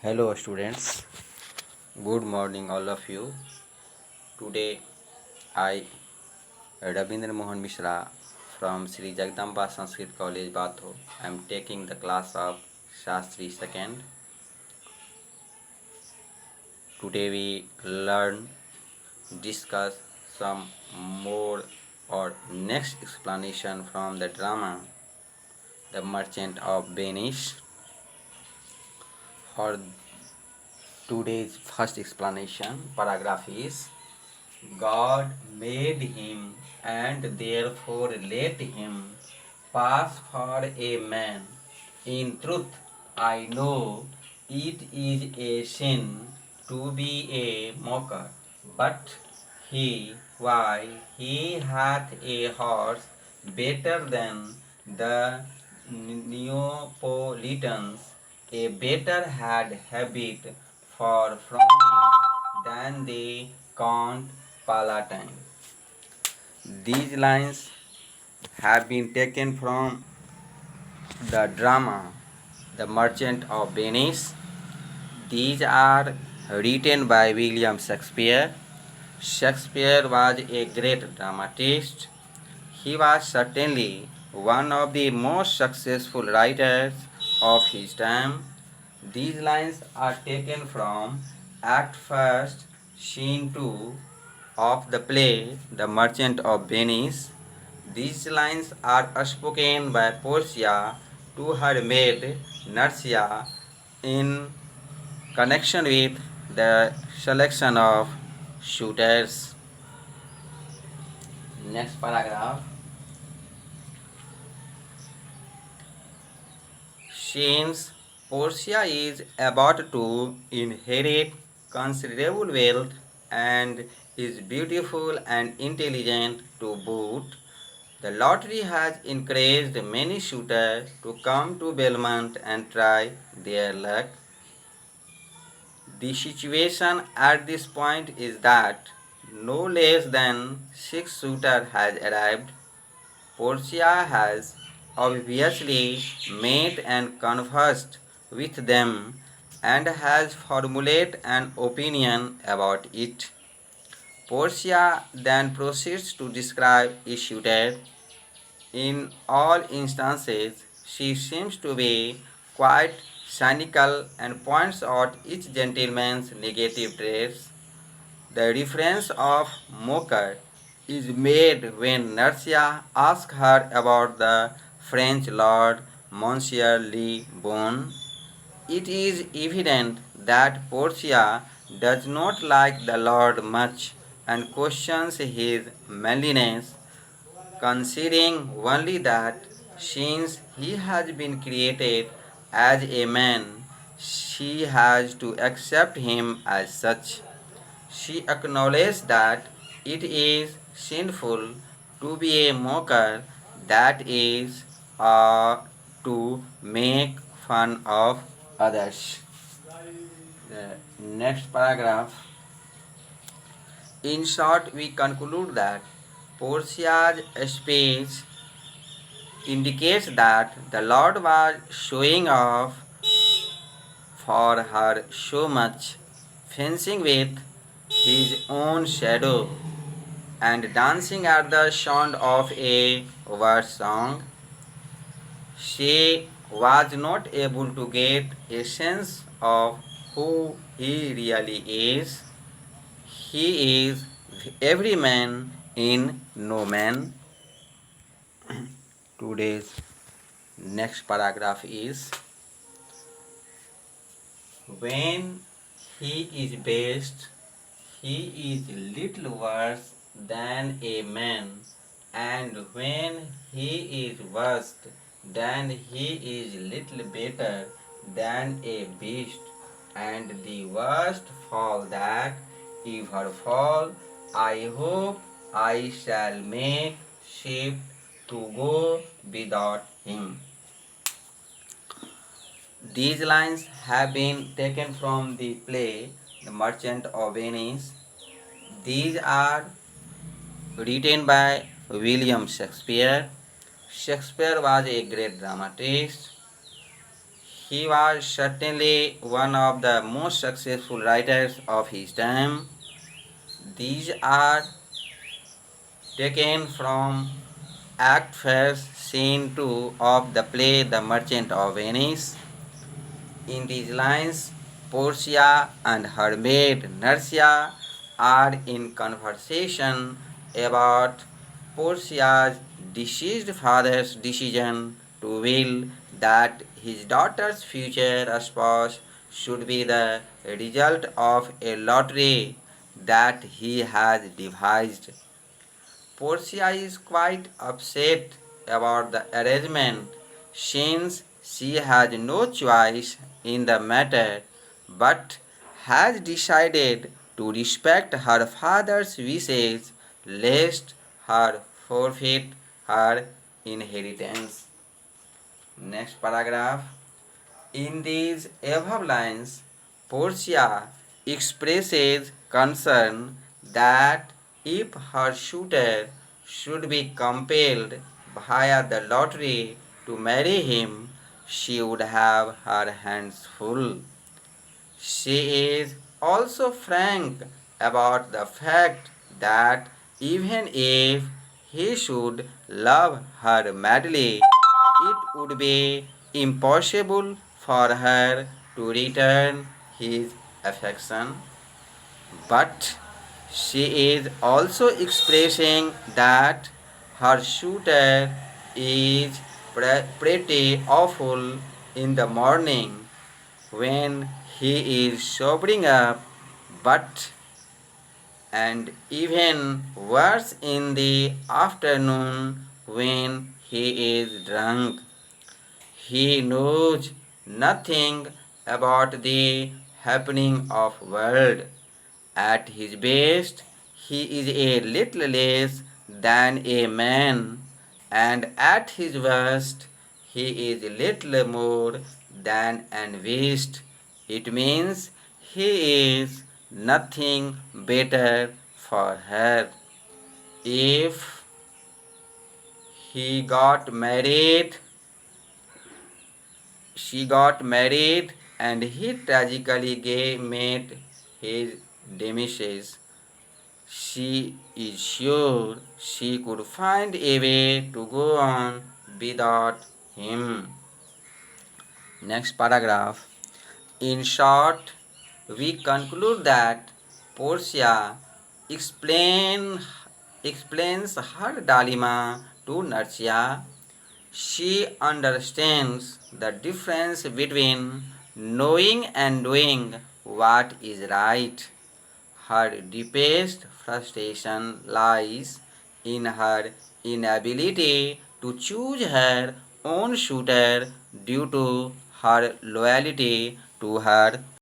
Hello students, good morning all of you. Today I Rabindra Mohan Mishra from Sri Jagdamba Sanskrit College Batho. I am taking the class of Shastri second. Today we learn, discuss some more or next explanation from the drama The Merchant of Venice. For today's first explanation paragraph is God made him and therefore let him pass for a man. In truth, I know it is a sin to be a mocker, but why, he hath a horse better than the Neapolitans, a better had habit for from it than the Count Palatine. These lines have been taken from the drama The Merchant of Venice. These are written by William Shakespeare. Shakespeare was a great dramatist. He was certainly one of the most successful writers of his time. These lines are taken from Act First, Scene 2 of the play The Merchant of Venice. These lines are spoken by Portia to her maid Nursia in connection with the selection of suitors. Next paragraph. Since Portia is about to inherit considerable wealth and is beautiful and intelligent to boot, the lottery has encouraged many suitors to come to Belmont and try their luck. The situation at this point is that no less than 6 suitors has arrived. Portia has obviously met and conversed with them and has formulated an opinion about it. Portia then proceeds to describe each suitor. In all instances, she seems to be quite cynical and points out each gentleman's negative traits. The reference of mocker is made when Nursia asks her about the French lord Monsieur Le Bon. It is evident that Portia does not like the lord much and questions his manliness, considering only that since he has been created as a man, she has to accept him as such. She acknowledged that it is sinful to be a mocker, that is, to make fun of others. The next paragraph. In short, we conclude that Portia's speech indicates that the Lord was showing off for her so much, fencing with his own shadow and dancing at the sound of a verse song. She was not able to get a sense of who he really is. He is every man in no man. Today's next paragraph is when he is best, he is little worse than a man, and when he is worst, then he is little better than a beast. And the worst fall that ever fall, I hope I shall make shift to go without him. These lines have been taken from the play The Merchant of Venice. These are written by William Shakespeare. Shakespeare was a great dramatist. He was certainly one of the most successful writers of his time. These are taken from Act First, Scene 2 of the play The Merchant of Venice. In these lines, Portia and her maid Nursia are in conversation about Portia's deceased father's decision to will that his daughter's future spouse should be the result of a lottery that he has devised. Portia is quite upset about the arrangement since she has no choice in the matter but has decided to respect her father's wishes lest her forfeit her inheritance. Next paragraph. In these above lines, Portia expresses concern that if her suitor should be compelled via the lottery to marry him, she would have her hands full. She is also frank about the fact that even if he should love her madly, it would be impossible for her to return his affection. But she is also expressing that her suitor is pretty awful in the morning when he is sobering up, but and even worse in the afternoon when he is drunk. He knows nothing about the happening of world. At his best, he is a little less than a man, and at his worst, he is little more than an beast. It means he is nothing better for her. If he got married, she got married, and he tragically met his demise. She is sure she could find a way to go on without him. Next paragraph. In short, we conclude that Portia explain, explains her dilemma to Narcia. She understands the difference between knowing and doing what is right. Her deepest frustration lies in her inability to choose her own suitor due to her loyalty to her